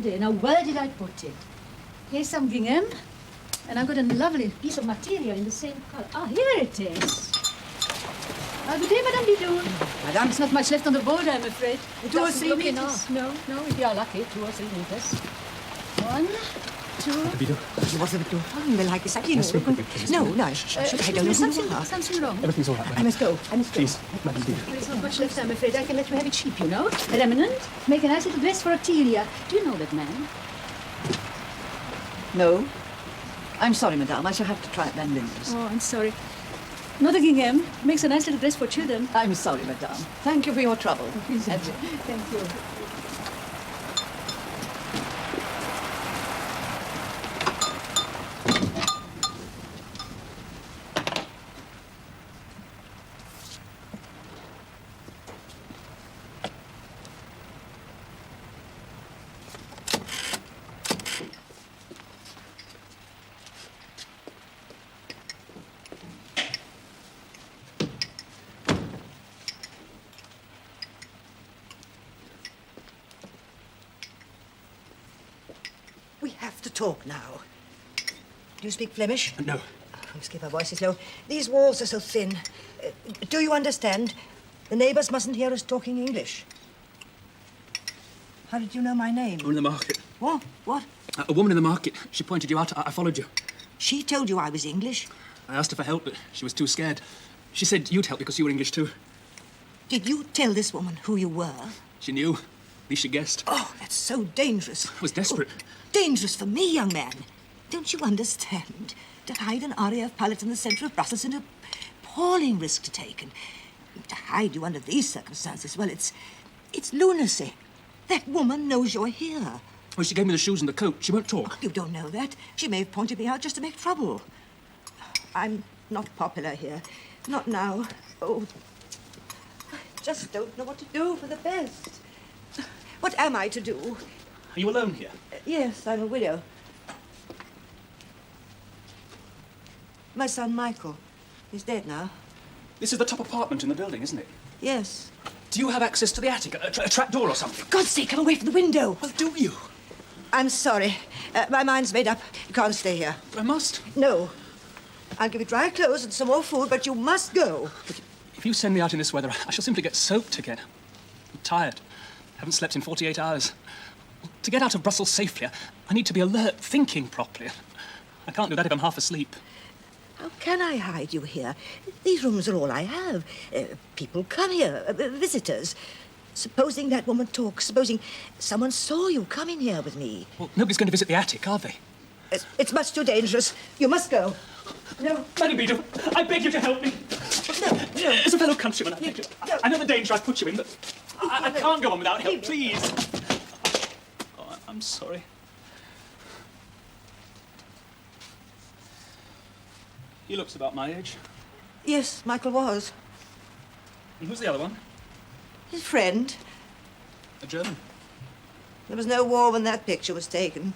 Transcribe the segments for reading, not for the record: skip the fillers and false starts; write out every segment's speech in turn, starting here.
today. Now, where did I put it? Here's some gingham. And I've got a lovely piece of material in the same color. Ah, here it is. Good day, Madame Didou. Madame? There's not much left on the board, I'm afraid. 2 or 3 meters. Enough. No, if you are lucky, 2 or 3 meters. 1, 2... Bidou. You wasn't too fun, like this. I didn't know. No, I don't know who you are. Something wrong. Everything's all right. I must go. Please, Madame Bidou. There's not much left, I'm afraid. I can let you have it cheap, you know. Remnant, make a nice little dress for Ottilia. Do you know that man? No. I'm sorry, madame. I shall have to try Van Linden's. Oh, I'm sorry. Not a gingham. Makes a nice little dress for children. I'm sorry, madame. Thank you for your trouble. Thank you. We have to talk now. Do you speak Flemish? No. Excuse my voice is low. These walls are so thin. Do you understand? The neighbors mustn't hear us talking English. How did you know my name? I'm in the market. What? What? A woman in the market. She pointed you out. I followed you. She told you I was English? I asked her for help, but she was too scared. She said you'd help because you were English too. Did you tell this woman who you were? She knew. At least she guessed. Oh, that's so dangerous. I was desperate. Oh, dangerous for me, young man. Don't you understand? To hide an RAF pilot in the centre of Brussels is an appalling risk to take. And to hide you under these circumstances, well, it's lunacy. That woman knows you're here. Well, she gave me the shoes and the coat. She won't talk. Oh, you don't know that. She may have pointed me out just to make trouble. I'm not popular here. Not now. Oh, I just don't know what to do for the best. What am I to do? Are you alone here? Yes, I'm a widow. My son, Michael. He's dead now. This is the top apartment in the building, isn't it? Yes. Do you have access to the attic? A trap door or something? For God's sake, come away from the window. Well, do you? I'm sorry. My mind's made up. You can't stay here. I must. No. I'll give you dry clothes and some more food, but you must go. If you send me out in this weather, I shall simply get soaked again. I'm tired. Haven't slept in 48 hours. To get out of Brussels safely, I need to be alert, thinking properly. I can't do that if I'm half asleep. How can I hide you here? These rooms are all I have. People come here, visitors. Supposing that woman talks, supposing someone saw you coming here with me. Well, nobody's going to visit the attic, are they? It's much too dangerous. You must go. No. Madame Bidou, I beg you to help me. No. As a fellow countryman, I beg you. No. I know the danger I've put you in, but I can't go on without help, please. Oh, I'm sorry. He looks about my age. Yes, Michael was. And who's the other one? His friend. A German. There was no war when that picture was taken.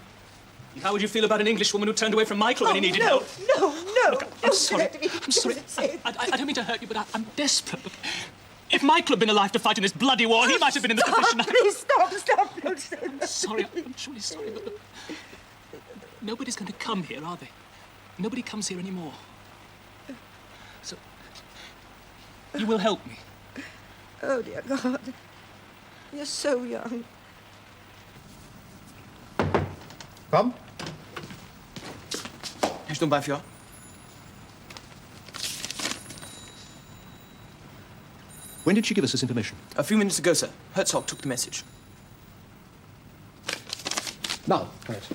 And how would you feel about an Englishwoman who turned away from Michael when he needed help? No. Look, I'm sorry. I'm sorry. I don't mean to hurt you, but I'm desperate. But if Michael had been alive to fight in this bloody war, he might have been in the position. Please stop. No, I'm sorry. I'm truly sorry, but nobody's going to come here, are they? Nobody comes here anymore. So you will help me. Oh, dear God. You're so young. Komm. Herr Sturmbannführer. When did she give us this information? A few minutes ago, sir. Herzog took the message. Now, right.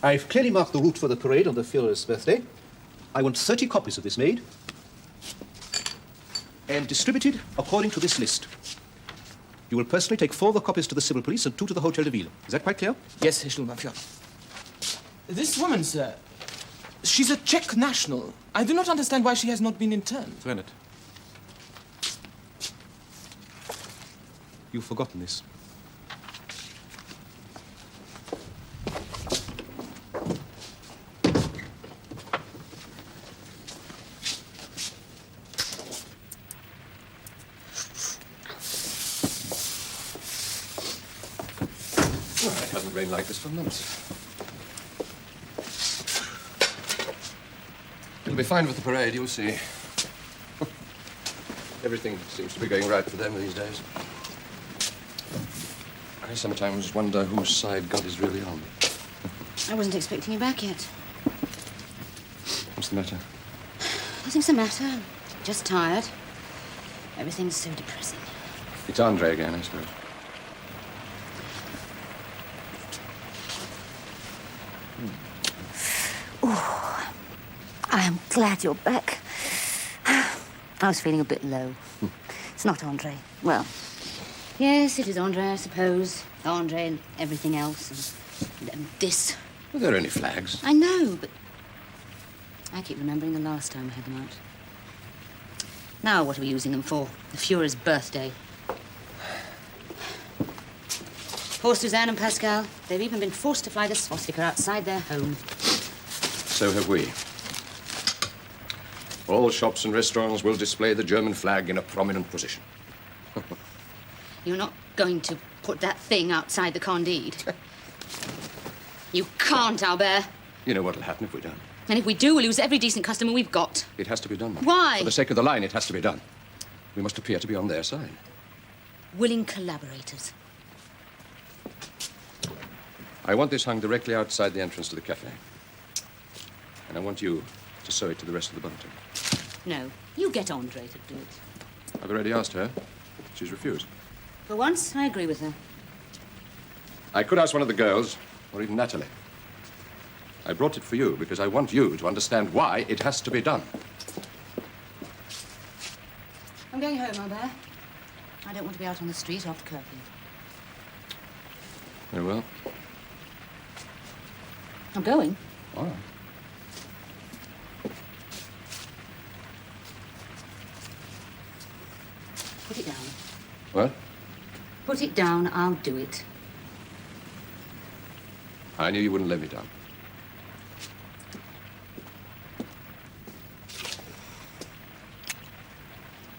I've clearly marked the route for the parade on the Führer's birthday. I want 30 copies of this made and distributed according to this list. You will personally take 4 of the copies to the civil police and 2 to the Hotel de Ville. Is that quite clear? Yes, Herr Sturmbannführer. This woman, sir, she's a Czech national. I do not understand why she has not been interned. Bennett. You've forgotten this. Right. been like this for months. It'll be fine with the parade, you'll see. Everything seems to be going right for them these days. I sometimes wonder whose side God is really on. I wasn't expecting you back yet. What's the matter? Nothing's the matter. Just tired. Everything's so depressing. It's Andre again, I suppose. I am glad you're back. I was feeling a bit low. It's not Andre. Well, yes, it is Andre, I suppose. Andre and everything else. And this. Well, there are only flags. I know, but I keep remembering the last time I had them out. Now what are we using them for? The Fuhrer's birthday. Poor Suzanne and Pascal. They've even been forced to fly the swastika outside their home. So have we. All shops and restaurants will display the German flag in a prominent position. You're not going to put that thing outside the Candide? You can't, Albert. You know what'll happen if we don't. And if we do, we'll lose every decent customer we've got. It has to be done. Why? For the sake of the line, it has to be done. We must appear to be on their side. Willing collaborators. I want this hung directly outside the entrance to the cafe. And I want you to sew it to the rest of the bulletin. No, you get Andre to do it. I've already asked her. She's refused. For once, I agree with her. I could ask one of the girls, or even Natalie. I brought it for you because I want you to understand why it has to be done. I'm going home, Albert. I don't want to be out on the street after curfew. Very well. I'm going. All right. Put it down. What? Put it down, I'll do it. I knew you wouldn't let me down.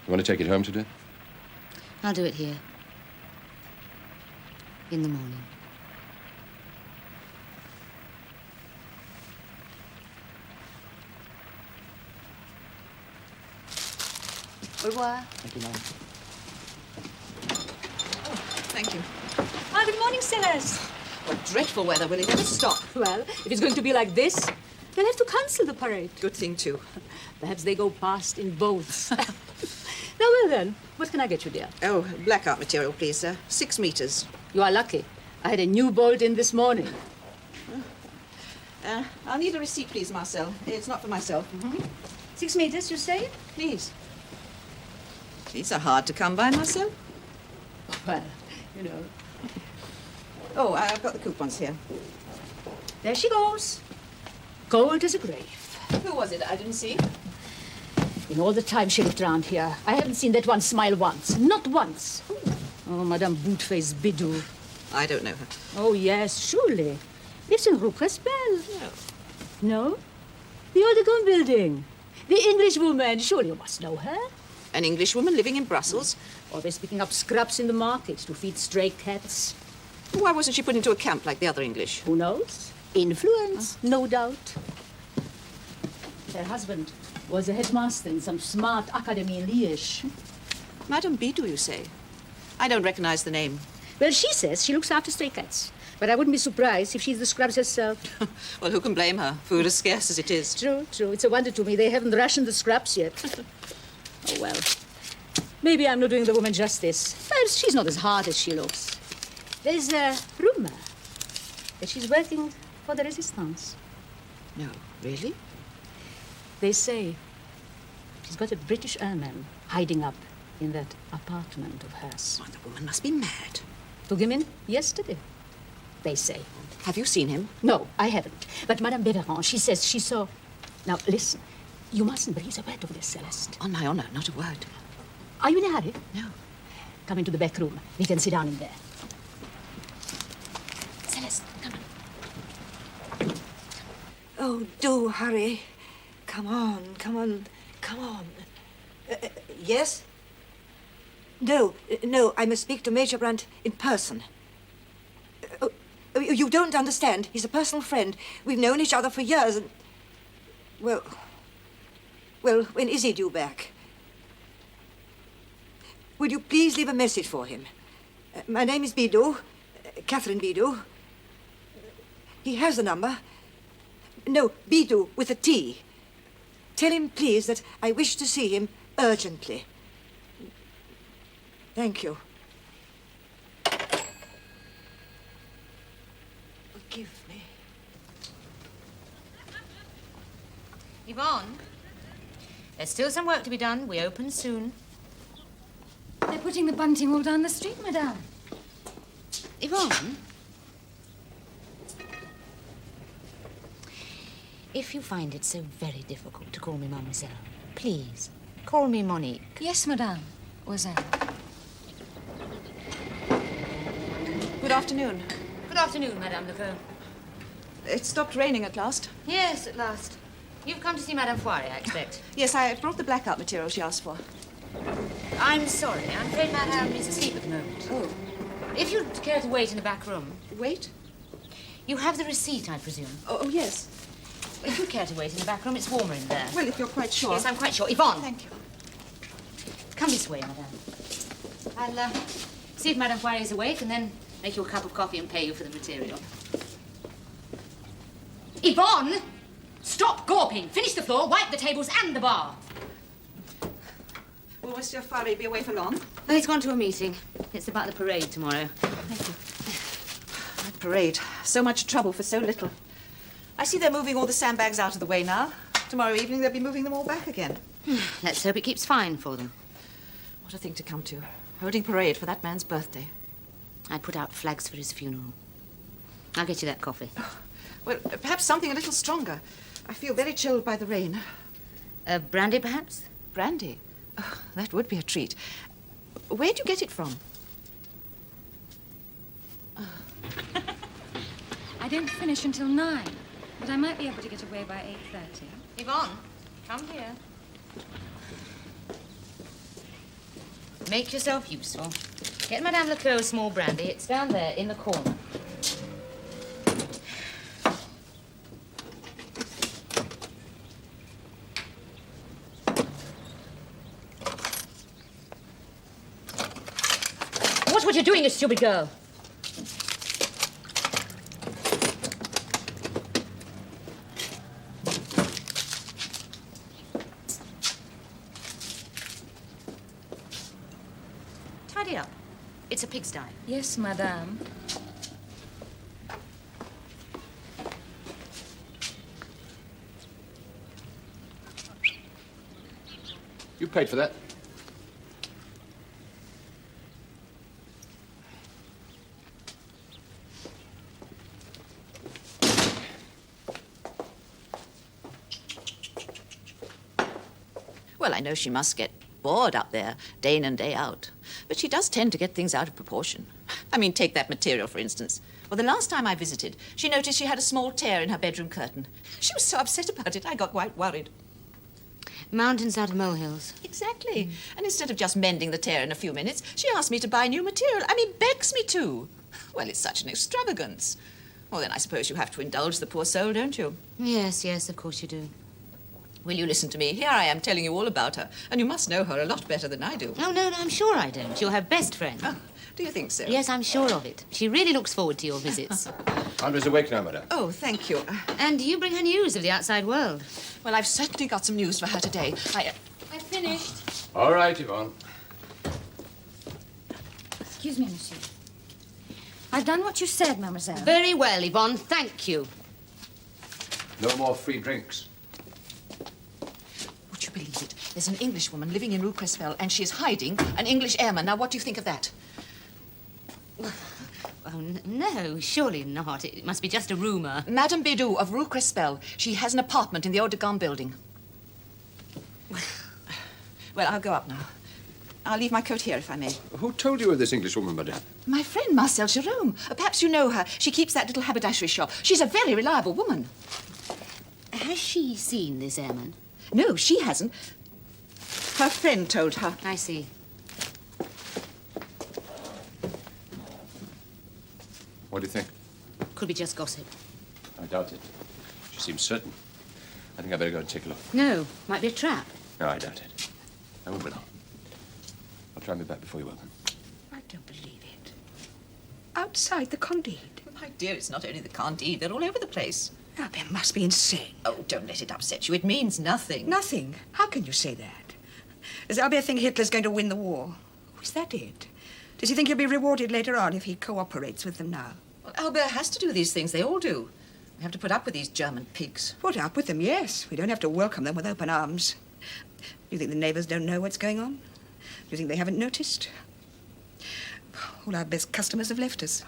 You want to take it home today? I'll do it here. In the morning. Au revoir. Thank you, ma'am. Thank you. Ah, good morning, Celeste. What dreadful weather. Will it ever stop? Well, if it's going to be like this, they'll have to cancel the parade. Good thing, too. Perhaps they go past in boats. Now, well then, what can I get you, dear? Oh, blackout material, please, sir. 6 meters. You are lucky. I had a new bolt in this morning. I'll need a receipt, please, Marcel. It's not for myself. 6 meters, you say? Please. These are hard to come by, Marcel. Well, you know. Oh, I've got the coupons here. There she goes. Cold as a grave. Who was it? I didn't see. In all the time she lived around here, I haven't seen that one smile once. Not once. Oh, Madame Bootface Bidou. I don't know her. Oh, yes, surely. Lives in Rue Crespel. No? The Odegon building. The English woman. Surely you must know her. An Englishwoman living in Brussels? Always picking up scraps in the market to feed stray cats. Why wasn't she put into a camp like the other English? Who knows? Influence, no doubt. Her husband was a headmaster in some smart academy in Liège. Madame Bidou, you say? I don't recognize the name. Well, she says she looks after stray cats. But I wouldn't be surprised if she's the scrubs herself. Well, who can blame her? Food as scarce as it is. True, true. It's a wonder to me they haven't rationed the scraps yet. Oh, well. Maybe I'm not doing the woman justice. But she's not as hard as she looks. There's a rumor that she's working for the resistance. No, really? They say she's got a British airman hiding up in that apartment of hers. Oh, the woman must be mad. Took him in yesterday, they say. Have you seen him? No, I haven't. But Madame Beveran, she says she saw... Now, listen. You mustn't breathe a word of this, Celeste. On my honor, not a word. Are you in a hurry? No. Come into the back room. We can sit down in there. Celeste, come on. Oh, do hurry. Come on, come on, come on. Yes? No, I must speak to Major Brandt in person. Oh, you don't understand. He's a personal friend. We've known each other for years and... Well, when is he due back? Would you please leave a message for him? My name is Bidou, Catherine Bidou. He has the number. No, Bidou with a T. Tell him, please, that I wish to see him urgently. Thank you. Forgive me. Yvonne, there's still some work to be done. We open soon. They're putting the bunting all down the street, madame. Yvonne? If you find it so very difficult to call me mademoiselle, please, call me Monique. Yes, madame. Oiselle. Good afternoon. Good afternoon, Madame Lecoq. It stopped raining at last. Yes, at last. You've come to see Madame Foire, I expect. Yes, I brought the blackout material she asked for. I'm sorry. I'm afraid Madame is asleep at the moment. Oh. If you'd care to wait in the back room. Wait? You have the receipt, I presume. Oh, yes. If you'd care to wait in the back room, it's warmer in there. Well, if you're quite sure. Yes, I'm quite sure. Yvonne! Thank you. Come this way, Madame. I'll see if Madame Foire is awake and then make you a cup of coffee and pay you for the material. Yvonne! Stop gawping! Finish the floor, wipe the tables and the bar. Will Monsieur Farry be away for long? Oh, he's gone to a meeting. It's about the parade tomorrow. Thank you. That parade. So much trouble for so little. I see they're moving all the sandbags out of the way now. Tomorrow evening they'll be moving them all back again. Let's hope it keeps fine for them. What a thing to come to. Holding parade for that man's birthday. I'd put out flags for his funeral. I'll get you that coffee. Well, perhaps something a little stronger. I feel very chilled by the rain. Brandy, perhaps? Brandy? Oh, that would be a treat. Where'd you get it from? I don't finish until 9, but I might be able to get away by 8:30. Yvonne, come here. Make yourself useful. Get Madame Lecoq a small brandy. It's down there in the corner. Watch what you're doing, you stupid girl. Tidy up. It's a pigsty. Yes, madame. You paid for that? Well, I know she must get bored up there, day in and day out. But she does tend to get things out of proportion. I mean, take that material, for instance. Well, the last time I visited, she noticed she had a small tear in her bedroom curtain. She was so upset about it, I got quite worried. Mountains out of molehills. Exactly. And instead of just mending the tear in a few minutes, she asked me to buy new material. I mean, begs me to. Well, it's such an extravagance. Well, then I suppose you have to indulge the poor soul, don't you? Yes, yes, of course you do. Will you listen to me? Here I am telling you all about her, and you must know her a lot better than I do. Oh, no, I'm sure I don't. You're her best friend. Oh, do you think so? Yes, I'm sure of it. She really looks forward to your visits. Andre's awake now, madame. Oh, thank you. And you bring her news of the outside world. Well, I've certainly got some news for her today. I finished. All right, Yvonne. Excuse me, monsieur. I've done what you said, mademoiselle. Very well, Yvonne. Thank you. No more free drinks. Would you believe it? There's an Englishwoman living in Rue Crespel, and she is hiding an English airman. Now, what do you think of that? Oh, no, surely not. It must be just a rumour. Madame Bidou of Rue Crespel. She has an apartment in the Eau de Gaulle building. Well, I'll go up now. I'll leave my coat here, if I may. Who told you of this Englishwoman, madame? My friend, Marcel Jerome. Perhaps you know her. She keeps that little haberdashery shop. She's a very reliable woman. Has she seen this airman? No, she hasn't. Her friend told her. I see. What do you think? could be just gossip. I doubt it. She seems certain. I think I'd better go and take a look. No, might be a trap. No, I doubt it. I won't be long. I'll try and be back before you open. I don't believe it. Outside the Candide. My dear, it's not only the Candide. They're all over the place. Albert must be insane. Oh, don't let it upset you. It means nothing. Nothing? How can you say that? Does Albert think Hitler's going to win the war? Oh, is that it? Does he think he'll be rewarded later on if he cooperates with them now? Well, Albert has to do these things. They all do. We have to put up with these German pigs. Put up with them, yes. We don't have to welcome them with open arms. Do you think the neighbours don't know what's going on? Do you think they haven't noticed? All our best customers have left us.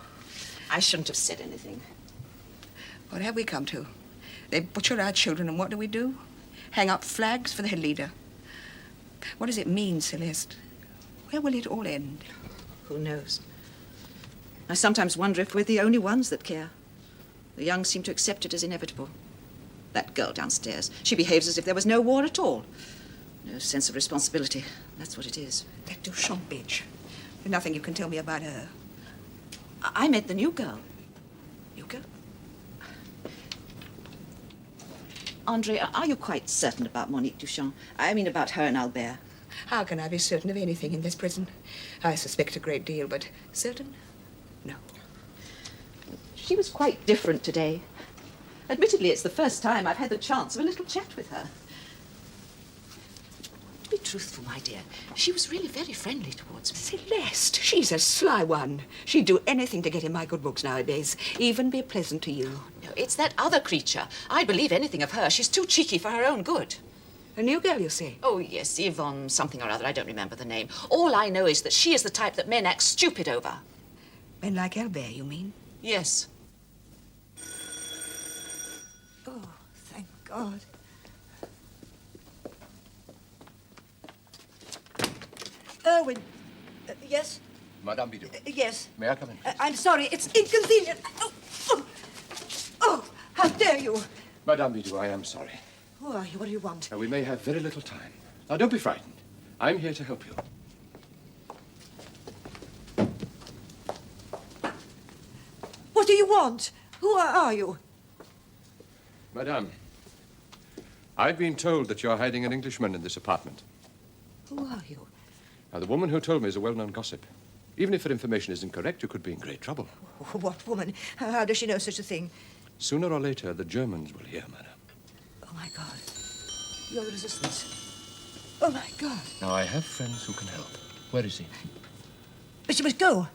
I shouldn't have said anything. What have we come to? They butcher our children, and what do? Hang up flags for their leader. What does it mean, Celeste? Where will it all end? Who knows? I sometimes wonder if we're the only ones that care. The young seem to accept it as inevitable. That girl downstairs, she behaves as if there was no war at all. No sense of responsibility. That's what it is. That Duchamp bitch. There's nothing you can tell me about her. I met the new girl. New girl? Andre, are you quite certain about Monique Duchamp? I mean about her and Albert. How can I be certain of anything in this prison? I suspect a great deal, but certain? No. She was quite different today. Admittedly, it's the first time I've had the chance of a little chat with her. To be truthful, my dear, she was really very friendly towards me. Celeste, she's a sly one. She'd do anything to get in my good books nowadays, even be pleasant to you. No, it's that other creature. I'd believe anything of her. She's too cheeky for her own good. A new girl, you say? Oh, yes, Yvonne something or other. I don't remember the name. All I know is that she is the type that men act stupid over. Men like Albert, you mean? Yes. Oh, thank God. Erwin. Yes? Madame Bidou. Yes. May I come in? I'm sorry, it's inconvenient. Oh, how dare you? Madame Bidou, I am sorry. Who are you? What do you want? We may have very little time. Now, don't be frightened. I'm here to help you. What do you want? Who are you? Madame, I've been told that you're hiding an Englishman in this apartment. Who are you? Now, the woman who told me is a well-known gossip. Even if her information is incorrect, you could be in great trouble. What woman? How does she know such a thing? Sooner or later, the Germans will hear, madame. Oh, my God. You're the resistance. Oh, my God. Now, I have friends who can help. Where is he? But she must go.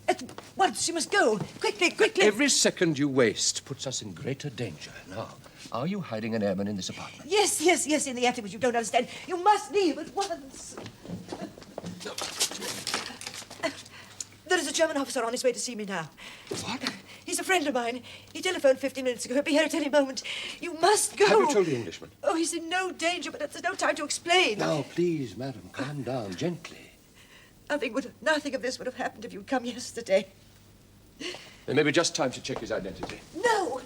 At once, she must go. Quickly, quickly. Every second you waste puts us in greater danger. Now, are you hiding an airman in this apartment? Yes, in the attic, but you don't understand. You must leave at once. No. There is a German officer on his way to see me now. What? He's a friend of mine. He telephoned 15 minutes ago. He'll be here at any moment. You must go. Have you told the Englishman? Oh, he's in no danger, but there's no time to explain. Now, please, madam, calm down gently. Nothing of this would have happened if you'd come yesterday. There may be just time to check his identity. No,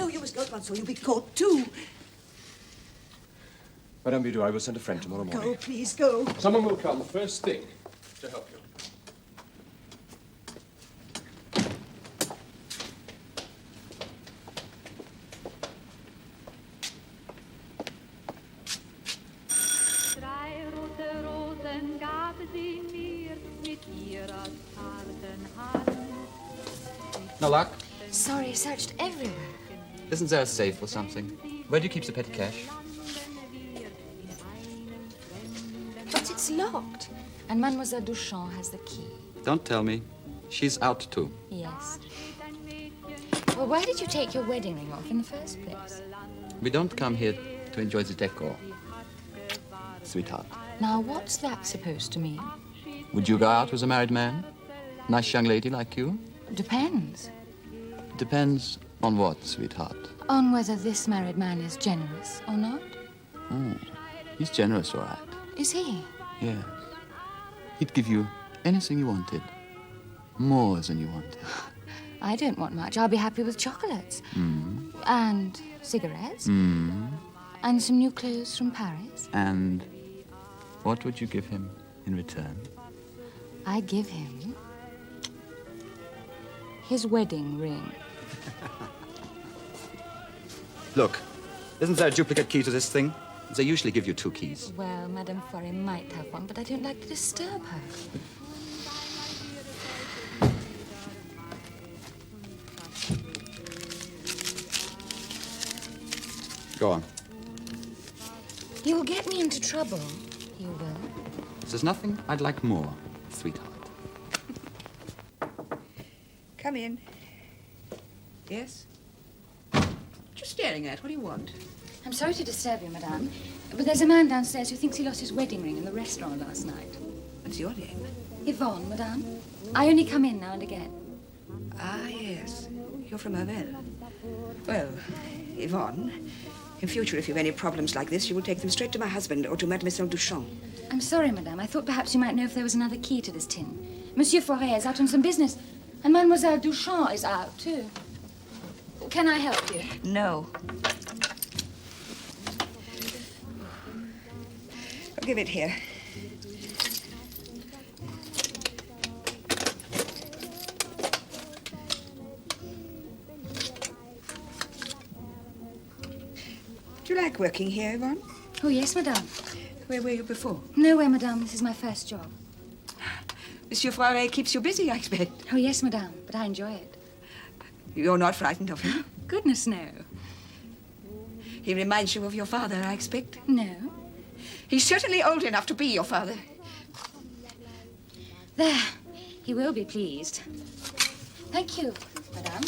you must go at once or you'll be caught too. Madame Bidou, I will send a friend tomorrow morning. Go, please, go. Someone will come first thing to help you. No luck? Sorry, searched everywhere. Isn't there a safe or something? Where do you keep the petty cash? But it's locked. And Mademoiselle Duchamp has the key. Don't tell me. She's out too. Yes. Well, why did you take your wedding ring off in the first place? We don't come here to enjoy the decor, sweetheart. Now, what's that supposed to mean? Would you go out with a married man? Nice young lady like you? Depends. Depends on what, sweetheart? On whether this married man is generous or not. Oh, he's generous, all right. Is he? Yes. He'd give you anything you wanted. More than you wanted. I don't want much. I'll be happy with chocolates. Mm. And cigarettes. Mm. And some new clothes from Paris. And what would you give him in return? I'd give him his wedding ring. Look, isn't there a duplicate key to this thing? They usually give you 2 keys. Well, Madame Forêt might have one, but I don't like to disturb her. Go on. You'll get me into trouble. You will. There's nothing I'd like more, sweetheart. Come in. Yes? Just staring at. What do you want? I'm sorry to disturb you, Madame, but there's a man downstairs who thinks he lost his wedding ring in the restaurant last night. What's your name? Yvonne, Madame. I only come in now and again. Ah, yes. You're from Hervel. Well, Yvonne, in future, if you've any problems like this, you will take them straight to my husband or to Mademoiselle Duchamp. I'm sorry, Madame. I thought perhaps you might know if there was another key to this tin. Monsieur Forêt is out on some business, and Mademoiselle Duchamp is out, too. Can I help you? No. I'll give it here. Do you like working here, Yvonne? Oh, yes, Madame. Where were you before? Nowhere, Madame. This is my first job. Monsieur Forêt keeps you busy, I expect. Oh, yes, Madame, but I enjoy it. You're not frightened of him? Goodness, no. He reminds you of your father, I expect. No. He's certainly old enough to be your father. There. He will be pleased. Thank you, Madame.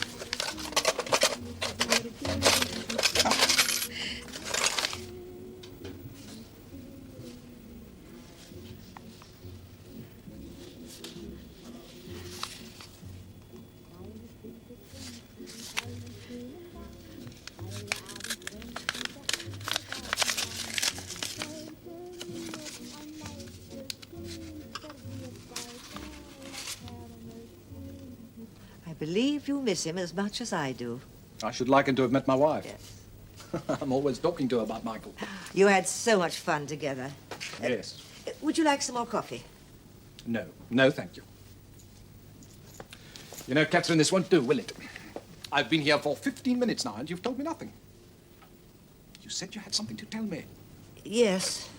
I believe you miss him as much as I do. I should like him to have met my wife. Yes. I'm always talking to her about Michael. You had so much fun together. Yes. Would you like some more coffee? No. No, thank you. You know, Catherine, this won't do, will it? I've been here for 15 minutes now, and you've told me nothing. You said you had something to tell me. Yes.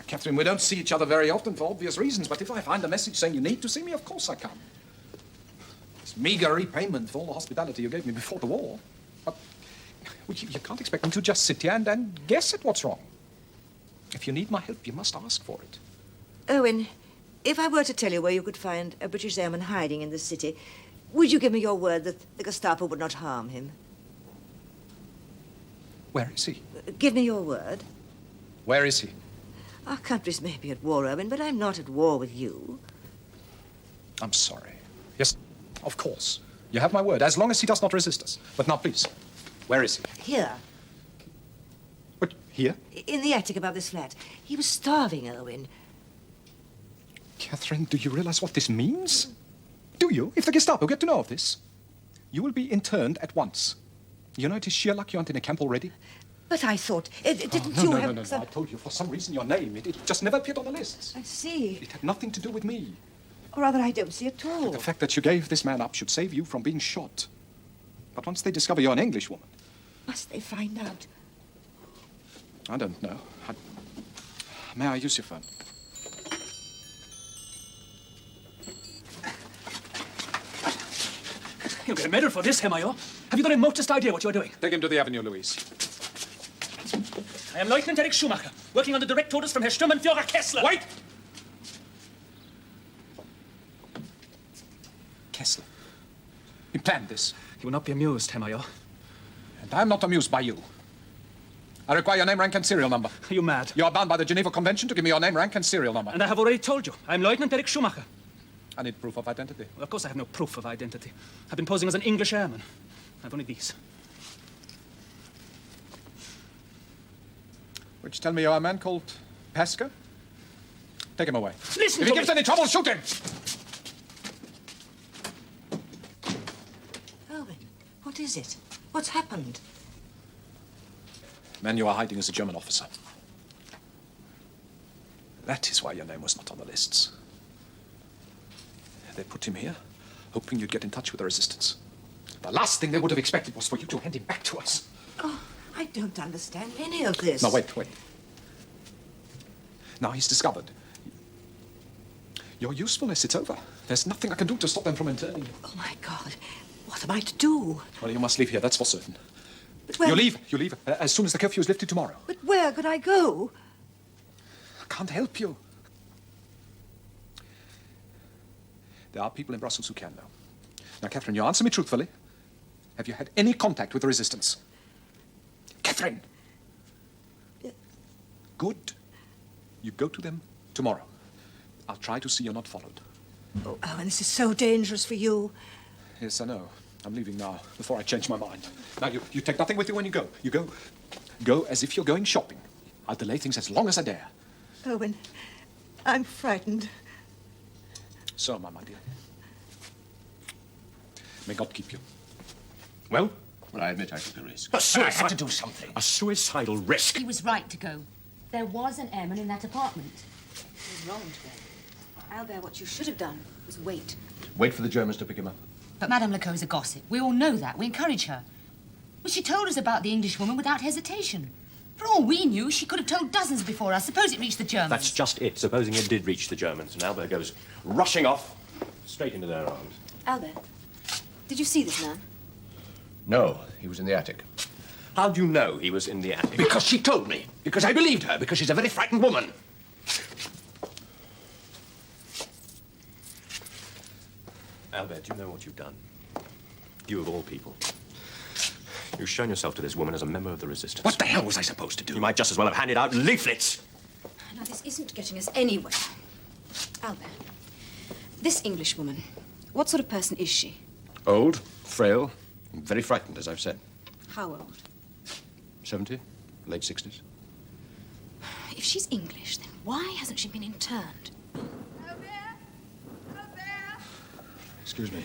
Catherine, we don't see each other very often for obvious reasons, but if I find a message saying you need to see me, of course I come. It's meager repayment for all the hospitality you gave me before the war. But you can't expect me to just sit here and guess at what's wrong. If you need my help, you must ask for it. Owen, if I were to tell you where you could find a British airman hiding in the city, would you give me your word that the Gestapo would not harm him? Where is he? Give me your word. Where is he? Our countries may be at war, Owen, but I'm not at war with you. I'm sorry. Yes, of course. You have my word, as long as he does not resist us. But now, please, where is he? Here. But here? In the attic above this flat. He was starving, Owen. Catherine, do you realize what this means? Do you? If the Gestapo get to know of this, you will be interned at once. You know, it is sheer luck you aren't in a camp already. But I thought, didn't no, you no, have no. some... I told you, for some reason, your name, it just never appeared on the lists. I see. It had nothing to do with me. Or rather, I don't see at all. The fact that you gave this man up should save you from being shot. But once they discover you're an Englishwoman... Must they find out? I don't know. May I use your phone? You'll get a medal for this, Herr Major. Have you got a remotest idea what you're doing? Take him to the avenue, Louise. I am Lieutenant Erich Schumacher, working under direct orders from Herr Sturmbannführer Kessler. Wait! Kessler. He planned this. You will not be amused, Herr Major. And I'm not amused by you. I require your name, rank, and serial number. Are you mad? You are bound by the Geneva Convention to give me your name, rank, and serial number. And I have already told you. I am Lieutenant Erich Schumacher. I need proof of identity. Well, of course I have no proof of identity. I've been posing as an English airman. I've only these. Which tell me you're a man called Pasca? Take him away. Listen if he gives any trouble, shoot him! Owen, what is it? What's happened? Man, you are hiding as a German officer. That is why your name was not on the lists. They put him here, hoping you'd get in touch with the resistance. The last thing they would have expected was for you to hand him back to us. Oh, I don't understand any of this. Now, wait. Now he's discovered. Your usefulness, it's over. There's nothing I can do to stop them from interning you. Oh, my God. What am I to do? Well, you must leave here, that's for certain. But where... You leave as soon as the curfew is lifted tomorrow. But where could I go? I can't help you. There are people in Brussels who can, though. Now, Catherine, you answer me truthfully. Have you had any contact with the resistance? Catherine! Good. You go to them tomorrow. I'll try to see you're not followed. Oh, Owen, this is so dangerous for you. Yes, I know. I'm leaving now, before I change my mind. Now, you take nothing with you when you go. You go as if you're going shopping. I'll delay things as long as I dare. Owen, I'm frightened. So am I, my dear. May God keep you. Well, I admit I took a risk. I had to do something. A suicidal risk. He was right to go. There was an airman in that apartment. He was wrong to go. Albert, what you should have done was wait. Wait for the Germans to pick him up. But Madame Lecaul's a gossip. We all know that. We encourage her. But she told us about the Englishwoman without hesitation. For all we knew, she could have told dozens before us. Suppose it reached the Germans. That's just it. Supposing it did reach the Germans, and Albert goes rushing off straight into their arms. Albert, did you see this man? No, he was in the attic. How do you know he was in the attic? Because she told me. Because I believed her. Because she's a very frightened woman. Albert, do you know what you've done? You of all people. You've shown yourself to this woman as a member of the resistance. What the hell was I supposed to do? You might just as well have handed out leaflets. Now, this isn't getting us anywhere. Albert, this Englishwoman, what sort of person is she? Old, frail, and very frightened, as I've said. How old? 70, late 60s. If she's English, then why hasn't she been interned? Excuse me.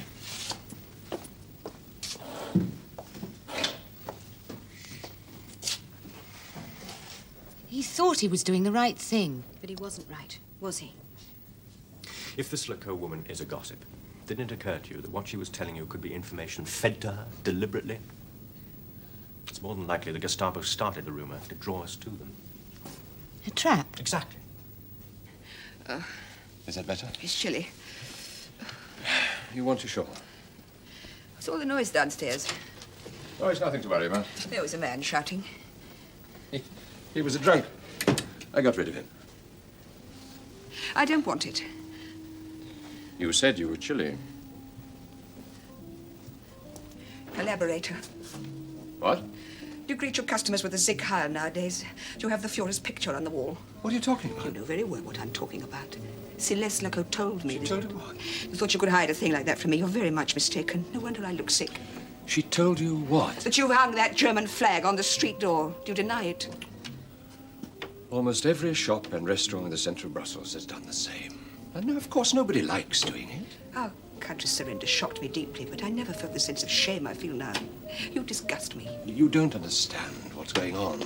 He thought he was doing the right thing. But he wasn't right, was he? If this Lecault woman is a gossip, didn't it occur to you that what she was telling you could be information fed to her deliberately? It's more than likely the Gestapo started the rumor to draw us to them. A trap? Exactly. Is that better? It's chilly. You want a shawl? What's all the noise downstairs? Oh, it's nothing to worry about. There was a man shouting. He was a drunk. I got rid of him. I don't want it. You said you were chilly. Collaborator. What? You greet your customers with a Zig Heil nowadays. You have the Führer's picture on the wall. What are you talking about? You know very well what I'm talking about. Celeste Lecault told me. She told you what? You thought you could hide a thing like that from me. You're very much mistaken. No wonder I look sick. She told you what? That you've hung that German flag on the street door. Do you deny it? Almost every shop and restaurant in the centre of Brussels has done the same. And no, of course, nobody likes doing it. Our country's surrender shocked me deeply, but I never felt the sense of shame I feel now. You disgust me. You don't understand what's going on.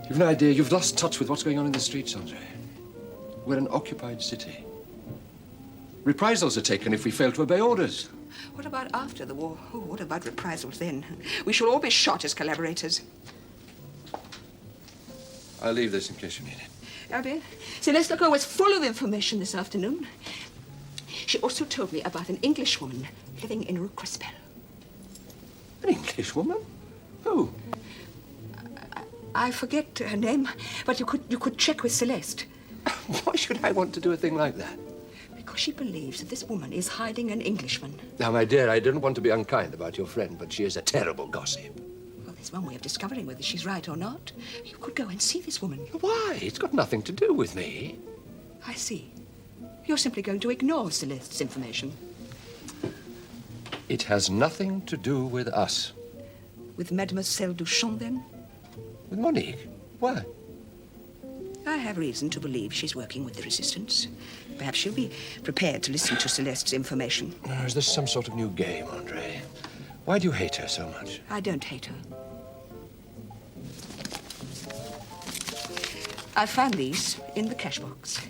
You've no idea. You've lost touch with what's going on in the streets, Andre. We're an occupied city. Reprisals are taken if we fail to obey orders. What about after the war? Oh, what about reprisals then? We shall all be shot as collaborators. I'll leave this in case you need it. Albert, Celeste Lecault was full of information this afternoon. She also told me about an Englishwoman living in Rue Crespel. An Englishwoman? Who? I forget her name, but you could check with Celeste. Why should I want to do a thing like that? Because she believes that this woman is hiding an Englishman. Now, my dear, I didn't want to be unkind about your friend, but she is a terrible gossip. Well, there's one way of discovering whether she's right or not. You could go and see this woman. Why? It's got nothing to do with me. I see. You're simply going to ignore Celeste's information. It has nothing to do with us. With Mademoiselle Duchamp, then? With Monique? Why? I have reason to believe she's working with the resistance. Perhaps she'll be prepared to listen to Celeste's information. Is this some sort of new game, Andre? Why do you hate her so much? I don't hate her. I found these in the cash box.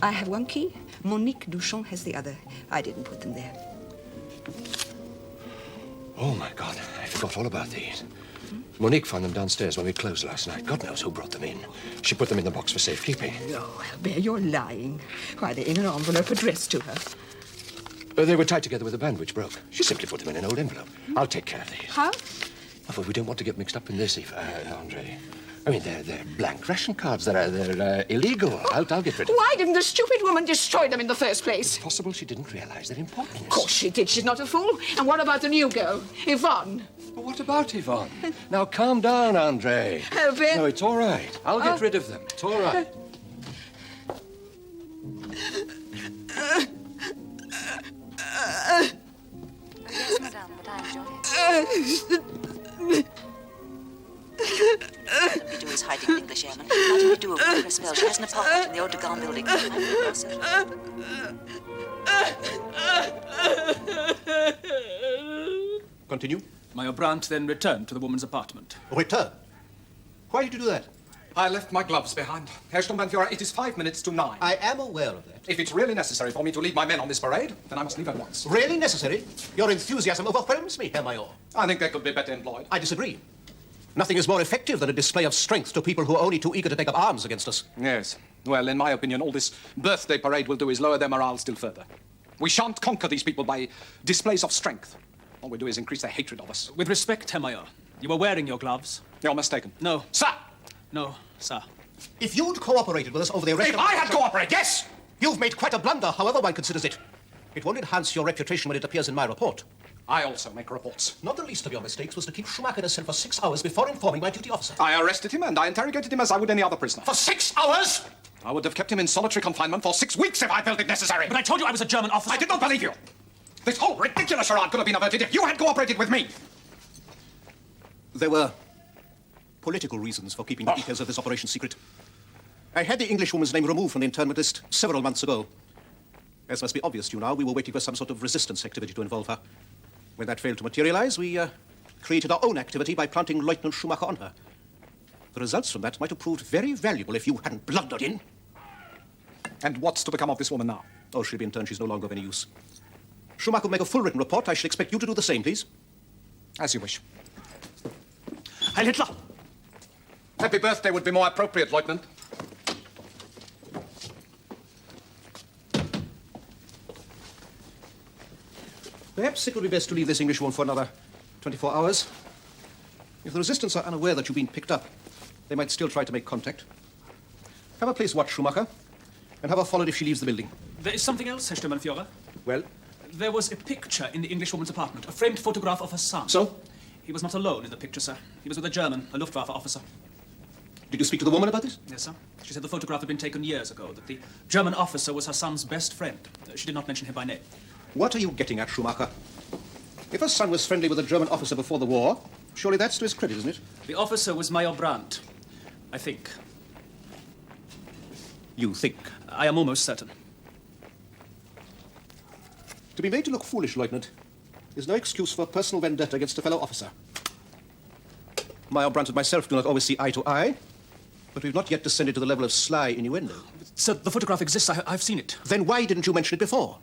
I have one key. Monique Duchamp has the other. I didn't put them there. Oh, my God, I forgot all about these. Monique found them downstairs when we closed last night. God knows who brought them in. She put them in the box for safekeeping. Oh, Albert, you're lying. Why, they're in an envelope addressed to her. They were tied together with a band which broke. She simply put them in an old envelope. I'll take care of these. How? Oh, but we don't want to get mixed up in this, Andre. I mean, they're blank ration cards. They're illegal. I'll get rid of them. Why didn't the stupid woman destroy them in the first place? It's possible she didn't realize their importance. Of course she did. She's not a fool. And what about the new girl, Yvonne? Well, what about Yvonne? Now, calm down, Andre. Albert. No, it's all right. I'll get rid of them. It's all right. Yes, madame, but I enjoy it. What we do is hiding an English airman. How do we do over her spell? She has an apartment in the old Degan building. Continue. Mayor Brandt then returned to the woman's apartment. Return? Why did you do that? I left my gloves behind. Herr Sturmbannführer, it is 5 minutes to 9. I am aware of that. If it's really necessary for me to leave my men on this parade, then I must leave at once. Really necessary? Your enthusiasm overwhelms me, Herr Major. I think they could be better employed. I disagree. Nothing is more effective than a display of strength to people who are only too eager to take up arms against us. Yes. Well, in my opinion, all this birthday parade will do is lower their morale still further. We shan't conquer these people by displays of strength. All we do is increase their hatred of us. With respect, Herr Major, you were wearing your gloves. You're mistaken. No. Sir! No, sir. If you'd cooperated with us over the arrest If I had cooperated, yes! You've made quite a blunder, however one considers it. It won't enhance your reputation when it appears in my report. I also make reports. Not the least of your mistakes was to keep Schumacher in a cell for 6 hours before informing my duty officer. I arrested him and I interrogated him as I would any other prisoner. For 6 hours? I would have kept him in solitary confinement for 6 weeks if I felt it necessary. But I told you I was a German officer. I did not believe you. This whole ridiculous charade could have been averted if you had cooperated with me. There were political reasons for keeping the details of this operation secret. I had the Englishwoman's name removed from the internment list several months ago. As must be obvious to you now, we were waiting for some sort of resistance activity to involve her. When that failed to materialize, we created our own activity by planting Lieutenant Schumacher on her. The results from that might have proved very valuable if you hadn't blundered in. And what's to become of this woman now? Oh, she'll be interned. She's no longer of any use. Schumacher will make a full written report. I shall expect you to do the same, please. As you wish. Heil Hitler! Happy birthday would be more appropriate, Lieutenant. Perhaps it would be best to leave this Englishwoman for another 24 hours. If the resistance are unaware that you've been picked up, they might still try to make contact. Have her place watch Schumacher, and have her followed if she leaves the building. There is something else, Herr Sturmbannführer. Well? There was a picture in the Englishwoman's apartment, a framed photograph of her son. So? He was not alone in the picture, sir. He was with a German, a Luftwaffe officer. Did you speak to the woman about this? Yes, sir. She said the photograph had been taken years ago, that the German officer was her son's best friend. She did not mention him by name. What are you getting at, Schumacher? If her son was friendly with a German officer before the war, surely that's to his credit, isn't it? The officer was Mayor Brandt, I think. You think? I am almost certain. To be made to look foolish, Lieutenant, is no excuse for personal vendetta against a fellow officer. Mayor Brandt and myself do not always see eye to eye, but we've not yet descended to the level of sly innuendo. Sir, the photograph exists. I've seen it. Then why didn't you mention it before?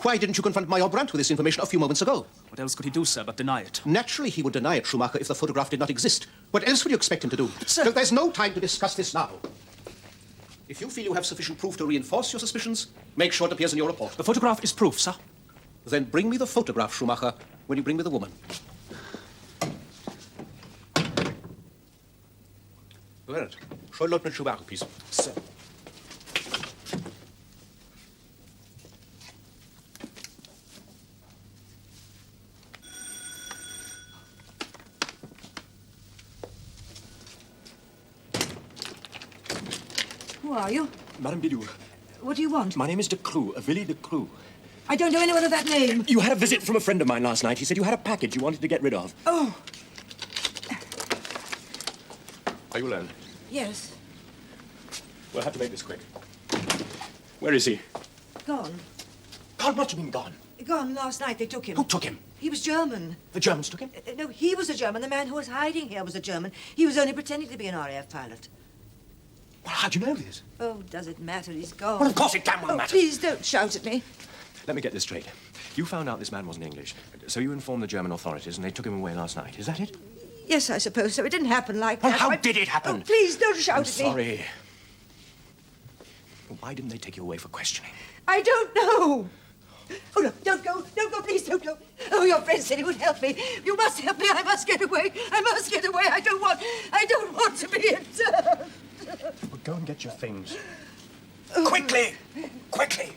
Why didn't you confront Mayor Brandt with this information a few moments ago? What else could he do, sir, but deny it? Naturally, he would deny it, Schumacher, if the photograph did not exist. What else would you expect him to do? Sir! There's no time to discuss this now. If you feel you have sufficient proof to reinforce your suspicions, make sure it appears in your report. The photograph is proof, sir. Then bring me the photograph, Schumacher, when you bring me the woman. Lieutenant, show Lieutenant Schumacher, please. Sir. Who are you? Madame Bidou, What do you want? my name is de Croo, Willy de Croo. I don't know anyone of that name. You had a visit from a friend of mine last night. He said you had a package you wanted to get rid of. Oh, Are you alone? yes. We'll have to make this quick. Where is he? Gone. Gone? What do you mean gone? Gone last night. They took him. Who took him? He was German. The Germans took him? No, he was a German. The man who was hiding here was a German. He was only pretending to be an RAF pilot. Well, how'd you know this? Oh, does it matter? He's gone. Well, of course it damn well Oh, matters. please don't shout at me. Let me get this straight. You found out this man wasn't English, so you informed the German authorities and they took him away last night. Is that it? Yes, I suppose so. It didn't happen like Well, that. how did it happen? Oh, please, don't shout I'm at me. sorry. Why didn't they take you away for questioning? I don't know. Oh, no, don't go, please, don't go. Oh, your friend said he would help me. You must help me. I must get away. I must get away. I don't want to be interned. Well, go and get your things. Quickly! Quickly!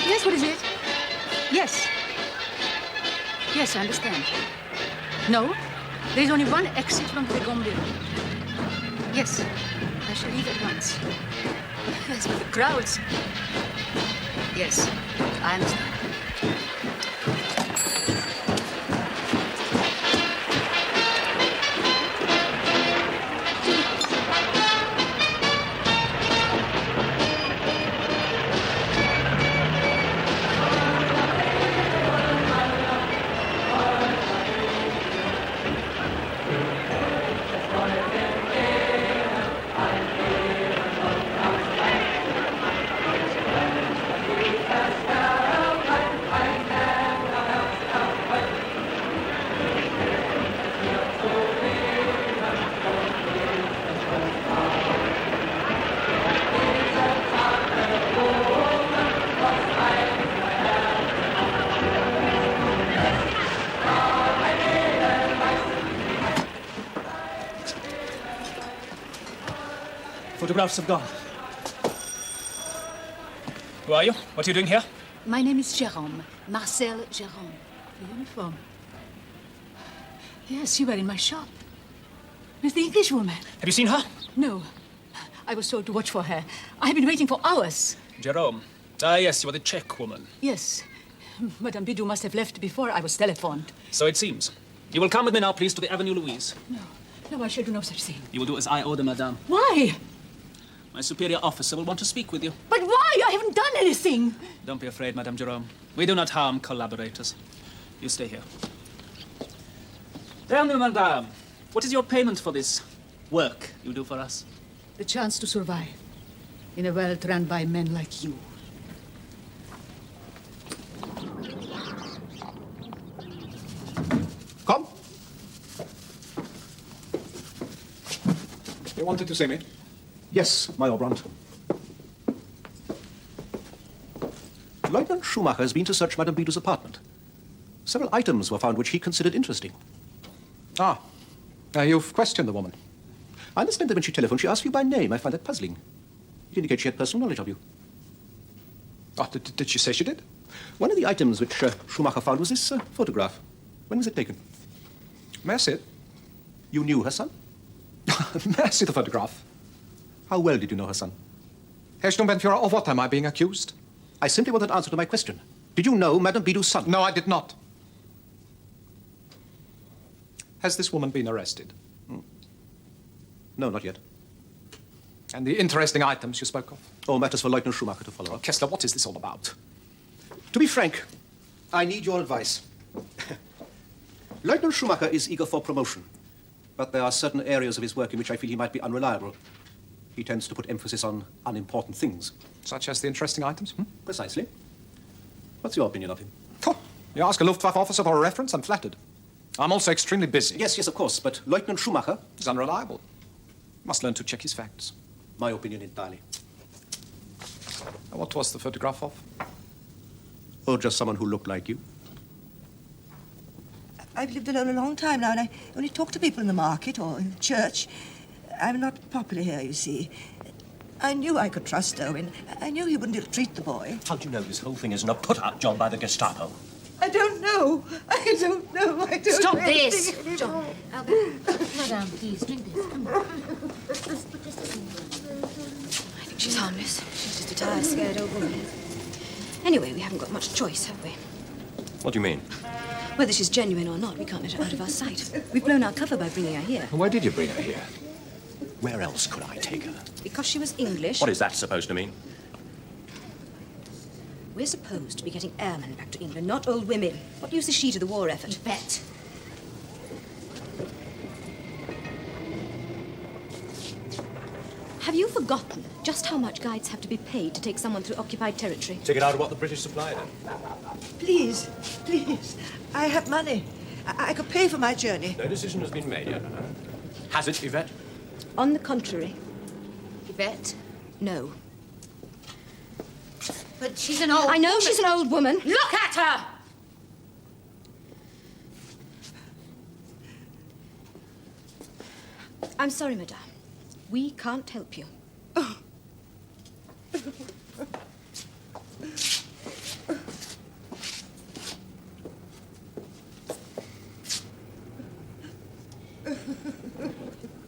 Yes, what is it? Yes. Yes, I understand. No, there is only one exit from the Gombe. Yes, I shall leave at once. Yes, but the crowds. Yes, I understand. Photographs have gone. Who are you? What are you doing here? My name is Jérôme, Marcel Jérôme. The uniform. Yes, you were in my shop. With the English woman. Have you seen her? No. I was told to watch for her. I've been waiting for hours. Jerome. Ah, yes, you are the Czech woman. Yes. Madame Bidou must have left before I was telephoned. So it seems. You will come with me now, please, to the Avenue Louise. No, I shall do no such thing. You will do as I order, madame. Why? My superior officer will want to speak with you. But why? I haven't done anything. Don't be afraid, Madame Jerome. We do not harm collaborators. You stay here. Tell me, madame, what is your payment for this work you do for us? The chance to survive in a world run by men like you. Come. You wanted to see me? Yes, Major Brandt. Lieutenant Schumacher has been to search Madame Bidou's apartment. Several items were found which he considered interesting. Ah, you've questioned the woman. I understand that when she telephoned, she asked you by name. I find that puzzling. It indicates she had personal knowledge of you. Oh, did she say she did? One of the items which Schumacher found was this photograph. When was it taken? May I see it? You knew her son? May I see the photograph? How well did you know her son? Herr Sturmbannführer, of what am I being accused? I simply want an answer to my question. Did you know Madame Bidou's son? No, I did not. Has this woman been arrested? No, not yet. And the interesting items you spoke of? All matters for Lieutenant Schumacher to follow up. Kessler, what is this all about? To be frank, I need your advice. Lieutenant Schumacher is eager for promotion, but there are certain areas of his work in which I feel he might be unreliable. He tends to put emphasis on unimportant things. Such as the interesting items? Precisely. What's your opinion of him? Oh, you ask a Luftwaffe officer for a reference? I'm flattered. I'm also extremely busy. Yes, of course, but Lieutenant Schumacher is unreliable. Must learn to check his facts. My opinion entirely. What was the photograph of? Oh, just someone who looked like you. I've lived alone a long time now, and I only talk to people in the market or in the church. I'm not popular here, you see. I knew I could trust Owen. I knew he wouldn't ill-treat the boy. How do you know this whole thing isn't a put-out job by the Gestapo? I don't know. I don't know. I don't Stop know this! anything anymore. John, Albert. Madame, please, drink this. Come on. I think she's harmless. She's just a tired, scared old woman. Anyway, we haven't got much choice, have we? What do you mean? Whether she's genuine or not, we can't let her out of our sight. We've blown our cover by bringing her here. Why did you bring her here? Where else could I take her? Because she was English. What is that supposed to mean? We're supposed to be getting airmen back to England, not old women. What use is she to the war effort? Bet. Have you forgotten just how much guides have to be paid to take someone through occupied territory? Take it out of what the British supply, then. Please, please. I have money. I could pay for my journey. No decision has been made yet. Has it, Yvette? On the contrary. Yvette? No. But she's an old I know woman. she's an old woman. Look at her! I'm sorry, madame. We can't help you.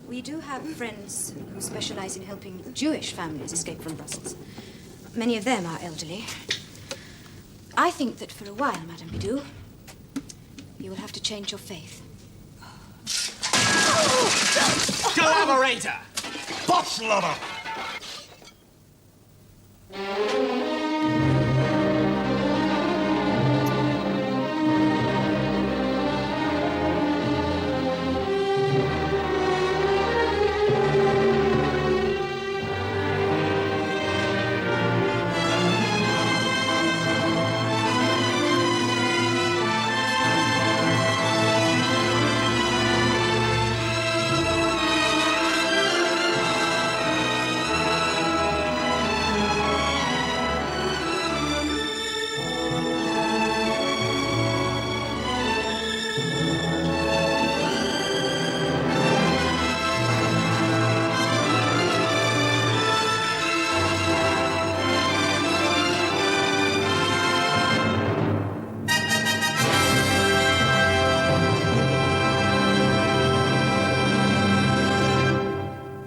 We do have friends who specialize in helping Jewish families escape from Brussels. Many of them are elderly. I think that for a while, Madame Bidou, you will have to change your faith. Collaborator! Boss lover!